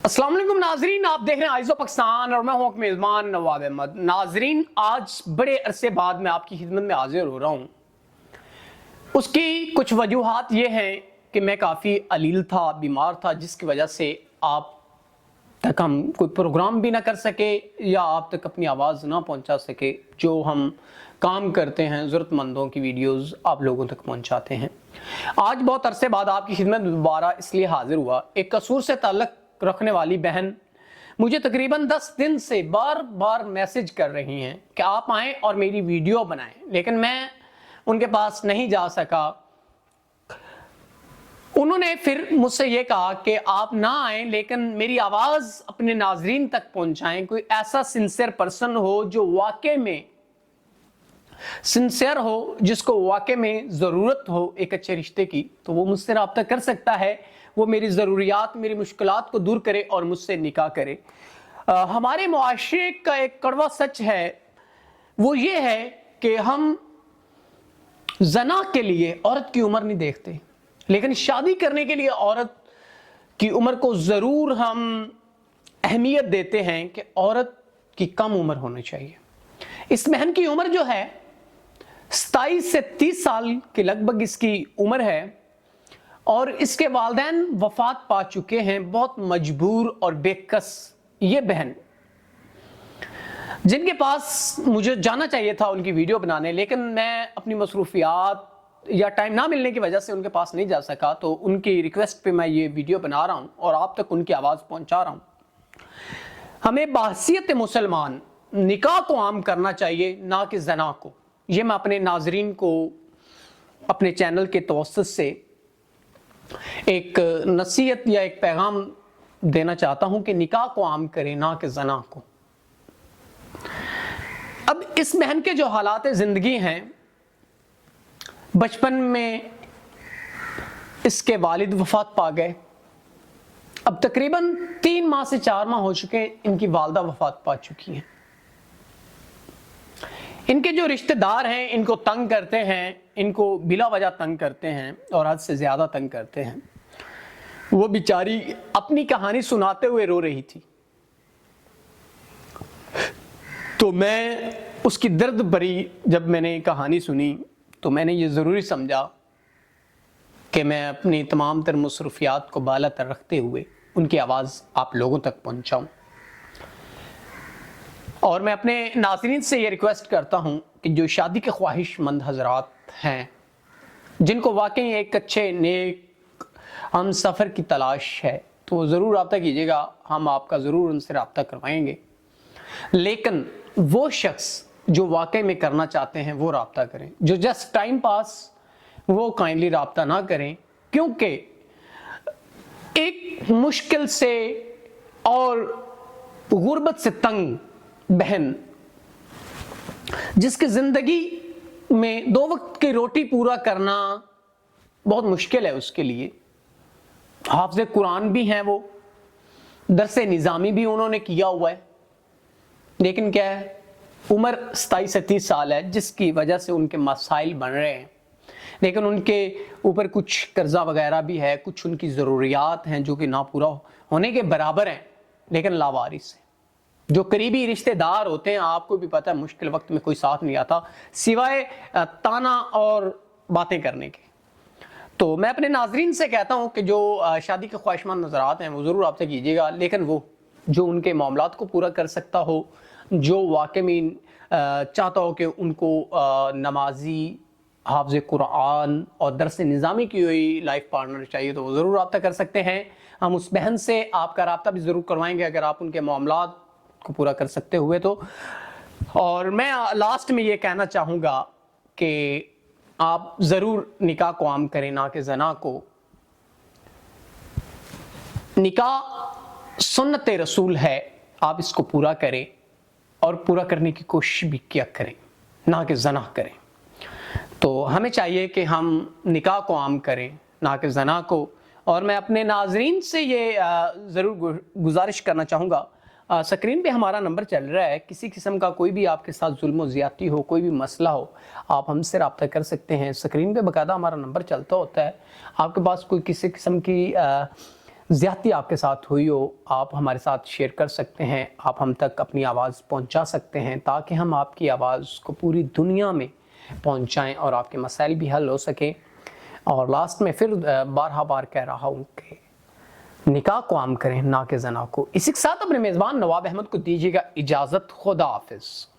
अस्सलाम वालेकुम नाजरीन, आप देख रहे हैं आइज़ो पाकिस्तान और मैं हूं आपका मेज़बान नवाब अहमद। नाजरीन, आज बड़े अरसे बाद मैं आपकी खिदमत में हाजिर हो रहा हूं। उसकी कुछ वजूहात ये हैं कि मैं काफ़ी अलील था, बीमार था, जिसकी वजह से आप तक हम कोई प्रोग्राम भी ना कर सके या आप तक अपनी आवाज़ ना पहुंचा सके। जो हम काम करते हैं, ज़रूरतमंदों की वीडियोस आप लोगों तक पहुंचाते हैं। आज बहुत अरसे बाद आपकी खिदमत में दोबारा इसलिए हाजिर हुआ। एक कसूर से ताल्लुक़ रखने वाली बहन मुझे तकरीबन 10 दिन से बार बार मैसेज कर रही हैं कि आप आएँ और मेरी वीडियो बनाएं, लेकिन मैं उनके पास नहीं जा सका। उन्होंने फिर मुझसे ये कहा कि आप ना आएं, लेकिन मेरी आवाज़ अपने नाजरीन तक पहुंचाएं। कोई ऐसा सिंसियर पर्सन हो जो वाकई में सिंसियर हो, जिसको वाकई में ज़रूरत हो एक अच्छे रिश्ते की, तो वो मुझसे रब्ता कर सकता है। वो मेरी ज़रूरियात, मेरी मुश्किलात को दूर करे और मुझसे निकाह करे। हमारे मुआशरे का एक कड़वा सच है, वो ये है कि हम जना के लिए औरत की उम्र नहीं देखते, लेकिन शादी करने के लिए औरत की उम्र को ज़रूर हम अहमियत देते हैं कि औरत की कम उम्र होनी चाहिए। इस बहन की उम्र जो है 27 से 30 साल के लगभग इसकी उम्र है और इसके वालिदैन वफात पा चुके हैं। बहुत मजबूर और बेकस ये बहन, जिनके पास मुझे जाना चाहिए था उनकी वीडियो बनाने, लेकिन मैं अपनी मसरूफियात या टाइम ना मिलने की वजह से उनके पास नहीं जा सका। तो उनकी रिक्वेस्ट पे मैं ये वीडियो बना रहा हूँ और आप तक उनकी आवाज़ पहुँचा रहा हूँ। हमें बहसीयत मुसलमान निकाह को आम करना चाहिए, ना कि जना को। ये मैं अपने नाजरीन को अपने चैनल के तवस्सुत से एक नसीहत या एक पैगाम देना चाहता हूं कि निकाह को आम करें, ना कि जना को। अब इस बहन के जो हालात ज़िंदगी हैं, बचपन में इसके वालिद वफात पा गए। अब तकरीबन 3 माह से 4 माह हो चुके हैं, इनकी वालदा वफात पा चुकी हैं। इनके जो रिश्तेदार हैं इनको तंग करते हैं, इनको बिला वजह तंग करते हैं और हद से ज़्यादा तंग करते हैं। वो बेचारी अपनी कहानी सुनाते हुए रो रही थी, तो मैं उसकी दर्द भरी जब मैंने कहानी सुनी तो मैंने ये ज़रूरी समझा कि मैं अपनी तमाम तर मसरूफियात को बाला तर रखते हुए उनकी आवाज़ आप लोगों तक पहुँचाऊँ। और मैं अपने नाज़रीन से ये रिक्वेस्ट करता हूँ कि जो शादी के ख्वाहिशमंद हज़रात हैं, जिनको वाकई एक अच्छे नेक हम सफ़र की तलाश है, तो वो ज़रूर रब्ता कीजिएगा। हम आपका ज़रूर उनसे रब्ता करवाएंगे, लेकिन वो शख्स जो वाकई में करना चाहते हैं वो रब्ता करें। जो जस्ट टाइम पास, वो काइंडली रब्ता ना करें, क्योंकि एक मुश्किल से और गुर्बत से तंग बहन, जिसकी ज़िंदगी में 2 वक्त की रोटी पूरा करना बहुत मुश्किल है उसके लिए। हाफ़िज़ कुरान भी हैं, वो दरसे निज़ामी भी उन्होंने किया हुआ है, लेकिन क्या है, उम्र 27 से 30 साल है, जिसकी वजह से उनके मसाइल बन रहे हैं। लेकिन उनके ऊपर कुछ कर्जा वगैरह भी है, कुछ उनकी ज़रूरियात हैं जो कि ना पूरा होने के बराबर हैं, लेकिन लावारिस हैं। जो करीबी रिश्तेदार होते हैं, आपको भी पता है, मुश्किल वक्त में कोई साथ नहीं आता सिवाय ताना और बातें करने के। तो मैं अपने नाजरीन से कहता हूँ कि जो शादी के ख्वाहिशमंद नज़रात हैं वो ज़रूर आपसे कीजिएगा, लेकिन वो जो उनके मामलात को पूरा कर सकता हो, जो वाकई में चाहता हो कि उनको नमाजी, हाफ़िज़ कुरान और दरस निज़ामी की हुई लाइफ पार्टनर चाहिए, तो वो ज़रूर रब्ता कर सकते हैं। हम उस बहन से आपका रब्ता भी ज़रूर करवाएंगे अगर आप उनके मामलात को पूरा कर सकते हुए तो। और मैं लास्ट में ये कहना चाहूँगा कि आप ज़रूर निकाह को आम करें, ना कि जना को। निकाह सुन्नत रसूल है, आप इसको पूरा करें और पूरा करने की कोशिश भी किया करें, ना कि जना करें। तो हमें चाहिए कि हम निकाह को आम करें, ना कि जना को। और मैं अपने नाजरीन से ये ज़रूर गुजारिश करना चाहूँगा, स्क्रीन पे हमारा नंबर चल रहा है, किसी किस्म का कोई भी आपके साथ जुल्म ज़्यादती हो, कोई भी मसला हो, आप हमसे रब्ता कर सकते हैं। स्क्रीन पे बाकायदा हमारा नंबर चलता होता है। आपके पास कोई किसी किस्म की زیادتی آپ کے ساتھ ہوئی ہو، آپ ہمارے ساتھ شیئر کر سکتے ہیں، آپ ہم تک اپنی آواز پہنچا سکتے ہیں تاکہ ہم آپ کی آواز کو پوری دنیا میں پہنچائیں اور آپ کے مسائل بھی حل ہو سکیں۔ اور لاسٹ میں پھر بارہا بار کہہ رہا ہوں کہ نکاح کو عام کریں، نہ کہ زنا کو۔ اسی کے ساتھ اپنے میزبان نواب احمد کو دیجیے گا اجازت۔ خدا حافظ۔